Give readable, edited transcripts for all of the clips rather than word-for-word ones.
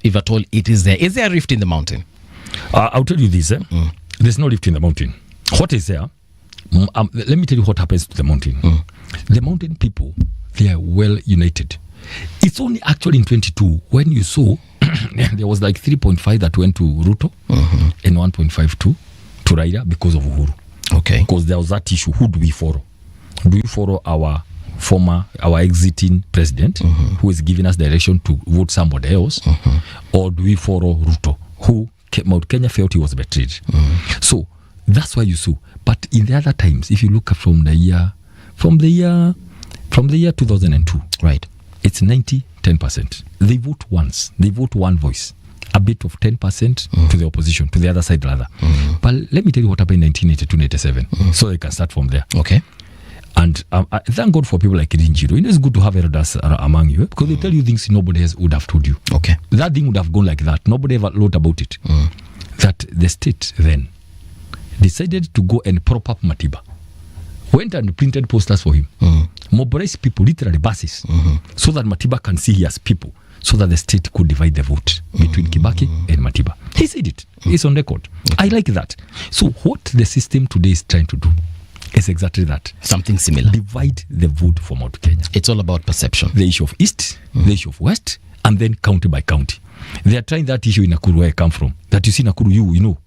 If at all it is there. Is there a rift in the mountain? I'll tell you this. There's no rift in the mountain. What is there? Let me tell you what happens to the mountain. The mountain people, they are well united. It's only actually in 22 when you saw there was like 3.5 that went to Ruto and 1.52 to Raila because of Uhuru. Okay. Because there was that issue. Who do we follow? Do we follow our exiting president who is giving us the election to vote somebody else, or do we follow Ruto, who Mount Kenya felt he was betrayed? So that's why you saw. But in the other times, if you look from the year 2002, right, it's 10%. They vote once. They vote one voice. A bit of 10% to the opposition, to the other side rather. But let me tell you what happened in 1982-87, so they can start from there. Okay. And I thank God for people like Rinjiro. It's good to have elders among you because they tell you things nobody else would have told you. Okay. That thing would have gone like that. Nobody ever wrote about it. That the state then decided to go and prop up Matiba. Went and printed posters for him. Mobilized people, literally buses, so that Matiba can see he has people, so that the state could divide the vote between Kibaki and Matiba. He said it. It's on record. I like that. So what the system today is trying to do is exactly that. Something similar. Divide the vote for Mount Kenya. It's all about perception. The issue of East, the issue of West, and then county by county. They are trying that issue in Nakuru, where I come from. That you see Nakuru,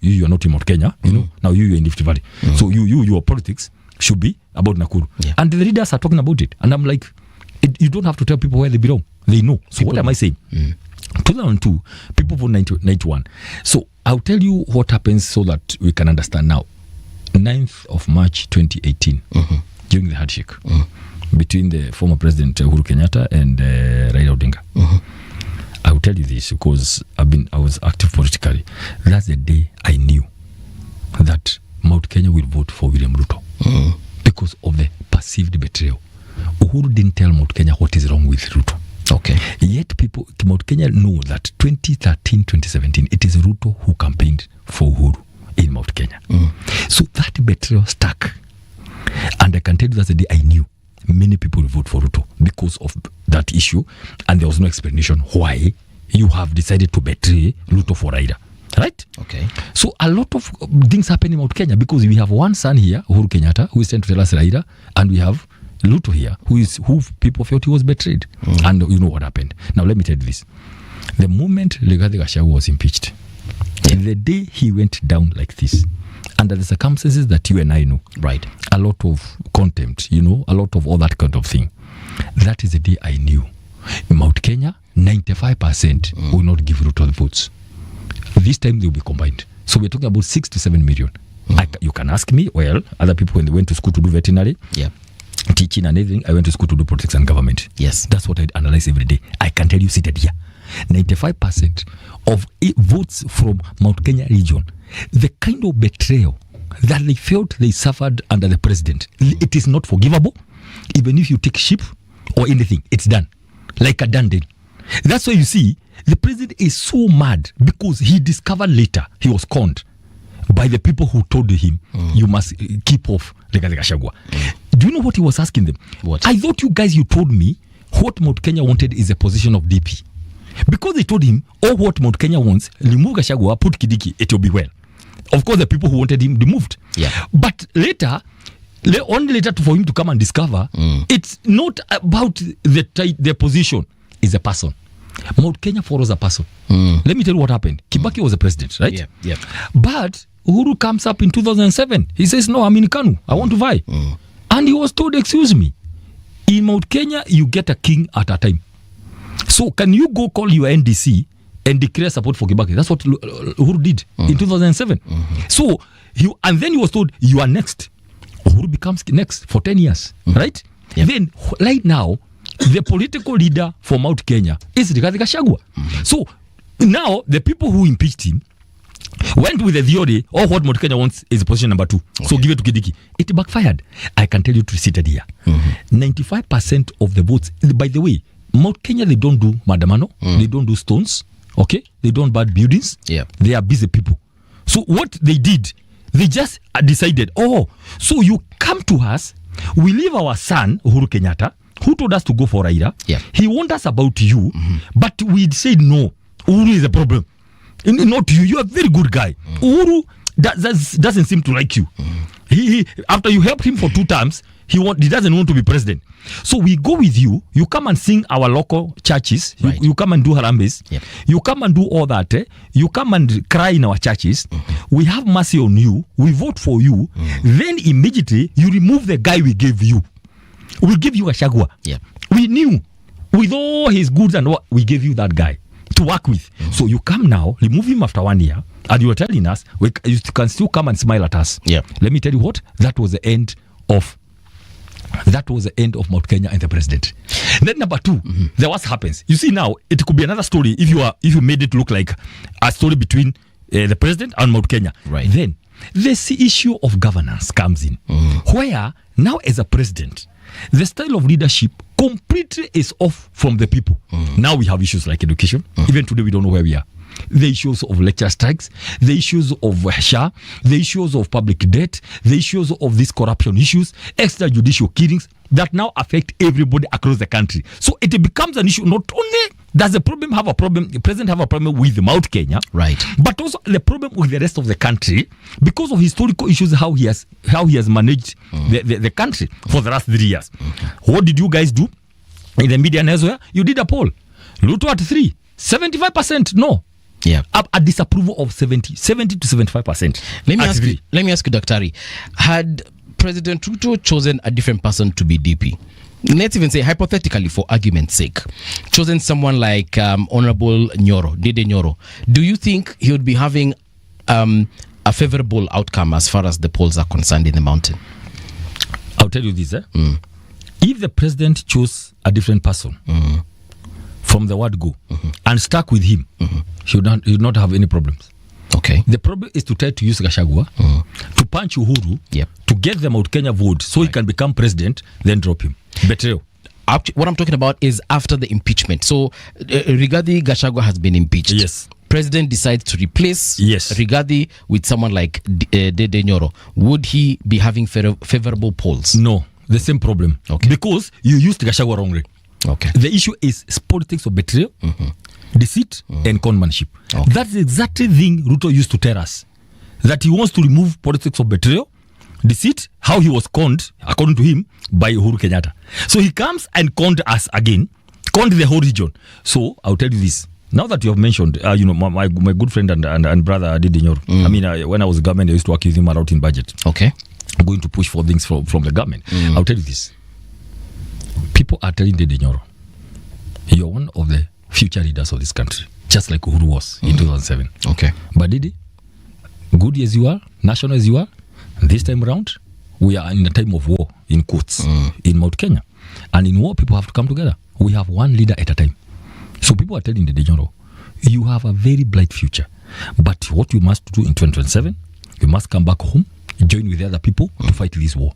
you are not in Mount Kenya, Now you are in Rift Valley. So your politics should be about Nakuru. Yeah. And the leaders are talking about it. And I'm like, you don't have to tell people where they belong. They know. So people, what am I saying? 2002, people vote 91. So I'll tell you what happens so that we can understand now. 9th of March 2018, during the handshake between the former President Uhuru Kenyatta and Raila Odinga. I will tell you this because I was active politically. That's the day I knew that Mount Kenya will vote for William Ruto because of the perceived betrayal. Uhuru didn't tell Mount Kenya what is wrong with Ruto. Okay. Yet people, Mount Kenya know that 2013, 2017, it is Ruto who campaigned for Uhuru in Mount Kenya. So that betrayal stuck. And I can tell you that's the day I knew many people will vote for Ruto because of that issue. And there was no explanation why you have decided to betray Ruto for Raila. Right? Okay. So a lot of things happen in Mount Kenya because we have one son here, Uhuru Kenyatta, who is trying to tell us Raila, and we have Ruto here, who people felt he was betrayed. And you know what happened. Now let me tell you this. The moment Rigathi Gachagua was impeached, the day he went down like this, under the circumstances that you and I know, right, a lot of contempt, a lot of all that kind of thing, that is the day I knew Mount Kenya, 95% will not give Ruto the votes. This time they will be combined. So we're talking about 6 to 7 million. You can ask me, well, other people when they went to school to do veterinary, teaching and everything, I went to school to do politics and government. Yes. That's what I analyze every day. I can tell you seated here. 95% of votes from Mount Kenya region, the kind of betrayal that they felt they suffered under the president, it is not forgivable. Even if you take sheep or anything, it's done. Like a done deal. That's why you see, the president is so mad because he discovered later he was conned by the people who told him, you must keep off Rigathi Gachagua. Do you know what he was asking them? What? I thought you told me what Mount Kenya wanted is a position of DP. Because they told him, what Mount Kenya wants, remove Gachagua, put Kidiki, it will be well. Of course, the people who wanted him removed. Yeah. But later, only later for him to come and discover, it's not about the position, it's a person. Mount Kenya follows a person. Let me tell you what happened. Kibaki was the president, right? Yeah. But Uhuru comes up in 2007. He says, no, I'm in Kanu. I want to vie. And he was told, excuse me, in Mount Kenya, you get a king at a time. So can you go call your NDC and declare support for Kibaki? That's what Uhuru did in 2007. So, and then he was told, you are next. Uhuru becomes next for 10 years, right? Yep. Then, right now, the political leader for Mount Kenya is Rigathi Gachagua. So, now, the people who impeached him went with the theory, what Mount Kenya wants is position number 2. Okay. So give it to Kidiki. It backfired. I can tell you to sit here. 95% of the votes, by the way, Mount Kenya, they don't do madamano, they don't do stones, okay? They don't burn buildings. Yeah. They are busy people. So what they did, they just decided, so you come to us, we leave our son, Uhuru Kenyatta, who told us to go for Raila. Yeah. He warned us about you, but we said no. Uhuru is a problem. Not you. You are a very good guy. Uhuru doesn't seem to like you. He after you helped him for 2 times, he doesn't want to be president. So we go with you. You come and sing our local churches. Right. You come and do harambes. Yep. You come and do all that. You come and cry in our churches. We have mercy on you. We vote for you. Then immediately you remove the guy we gave you. We give you a Shagwa. Yep. We knew with all his goods and what we gave you that guy to work with. So you come now, remove him after 1 year, and you are telling us you can still come and smile at us. Yep. Let me tell you what, that was the end of Mount Kenya and the president. Then number 2, then what happens? You see now, it could be another story if you made it look like a story between the president and Mount Kenya. Right. Then this issue of governance comes in, where now as a president, the style of leadership completely is off from the people. Now we have issues like education. Even today we don't know where we are. The issues of lecture strikes, the issues of SHA, the issues of public debt, the issues of these corruption issues, extrajudicial killings that now affect everybody across the country. So it becomes an issue. Not only does the president have a problem with Mount Kenya, right, but also the problem with the rest of the country because of historical issues, how he has managed the country for the last 3 years. What did you guys do in the media and elsewhere? You did a poll. Ruto at 3, 75% no. Yeah. A disapproval of 70 to 75%. Let me ask you, Daktari, had President Ruto chosen a different person to be DP, let's even say hypothetically for argument's sake, chosen someone like Honorable Dede Nyoro, do you think he would be having a favorable outcome as far as the polls are concerned in the mountain? I'll tell you this. If the president chose a different person from the word go and stuck with him, he would not have any problems. Okay. The problem is to try to use Gachagua to punch Uhuru, to get the Mount Kenya vote so he can become president, then drop him. Betrayal. What I'm talking about is after the impeachment. So Rigathi Gachagua has been impeached. Yes. President decides to replace Rigathi with someone like Dede Nyoro. Would he be having favorable polls? No, the same problem. Okay. Because you used Gachagua wrongly. Okay. The issue is politics of betrayal, deceit, and conmanship. Okay. That's the exact thing Ruto used to tell us. That he wants to remove politics of betrayal, deceit, how he was conned, according to him, by Uhuru Kenyatta. So he comes and conned us again, conned the whole region. So I'll tell you this. Now that you have mentioned, my good friend and brother Dede Nyoro. I mean, when I was government, I used to work with him around in budget. Okay. I'm going to push for things from the government. I'll tell you this. People are telling Dede Nyoro, you're one of the future leaders of this country, just like Uhuru was in 2007. Okay. But Dede, good as you are, national as you are, this time around, we are in a time of war, in quotes, in Mount Kenya. And in war, people have to come together. We have one leader at a time. So people are telling Dede Nyoro, you have a very bright future. But what you must do in 2027, you must come back home, join with the other people to fight this war.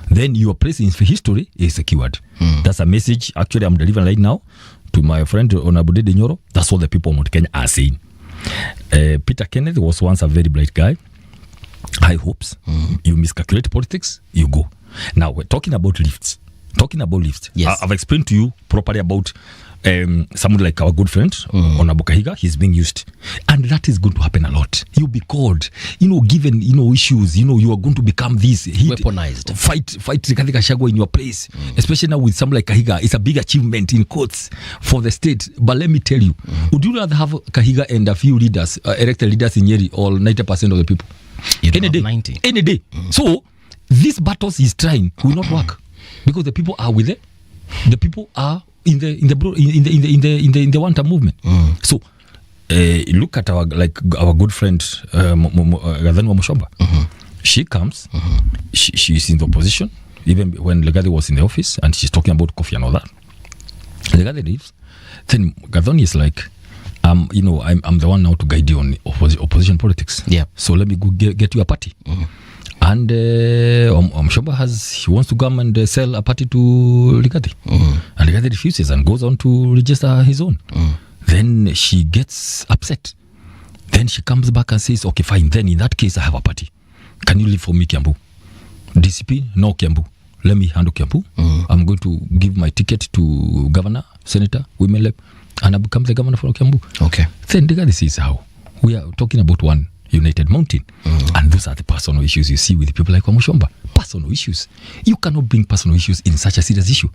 Then your place in history is secured. That's a message actually I'm delivering right now to my friend Honorable Dede Nyoro. That's what the people of Mount Kenya are saying. Peter Kenneth was once a very bright guy. High hopes. You miscalculate politics, you go. Now we're talking about lifts. Yes. I've explained to you properly about someone like our good friend Honorable Kahiga. He's being used, and that is going to happen a lot. You'll be called, given issues, you are going to become this weaponized. Fight Rigathi Gachagua in your place, especially now with someone like Kahiga. It's a big achievement in quotes for the state. But let me tell you, would you rather have Kahiga and a few leaders, elected leaders in Nyeri, or 90% of the people? Any day. So these battles he's trying will not work because the people are with it. The people are in the one-term movement. So look at our good friend Gathani Mushomba. She comes. She's in the opposition even when Legathi was in the office, and she's talking about coffee and all that. Legathi leaves. Then Gathani is like, I'm the one now to guide you on opposition politics. Yeah. So let me go get you a party. And Mshomba he wants to come and sell a party to Rigathi. And Rigathi refuses and goes on to register his own. Then she gets upset. Then she comes back and says, okay, fine. Then in that case, I have a party. Can you leave for me, Kiambu? DCP, no Kiambu. Let me handle Kiambu. I'm going to give my ticket to governor, senator, women rep. and I become the governor for Kiambu. Okay. Then this is how we are talking about one united mountain. And those are the personal issues you see with people like Wamushomba. Personal issues. You cannot bring personal issues in such a serious issue.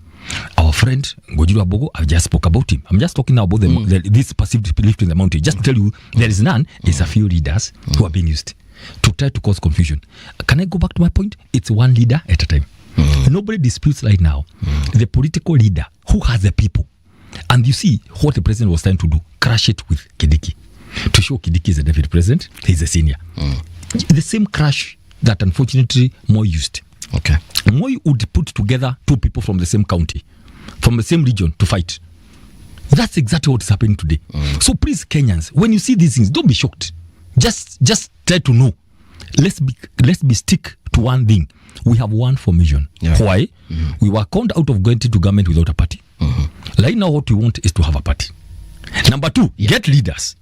Our friend Ngojiru Abogo, I just spoke about him. I'm just talking now about this perceived belief in the mountain. Just to tell you, there is none. There's a few leaders who are being used to try to cause confusion. Can I go back to my point? It's one leader at a time. Nobody disputes right now the political leader who has the people. And you see what the president was trying to do, crash it with Kidiki. To show Kidiki is a deputy president, he's a senior. The same crash that unfortunately Moi used. Okay. Moi would put together two people from the same county, from the same region to fight. That's exactly what is happening today. So please, Kenyans, when you see these things, don't be shocked. Just try to know. Let's be stick to one thing. We have one formation. Yeah. Why? We were conned out of going to government without a party. Right now, what we want is to have a party. Number two, get leaders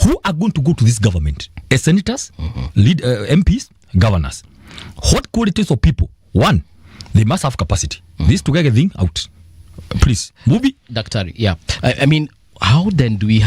who are going to go to this government as senators, MPs, governors. What qualities of people? One, they must have capacity. This to get a thing out. Please, movie. Daktari, yeah. I mean, how then do we have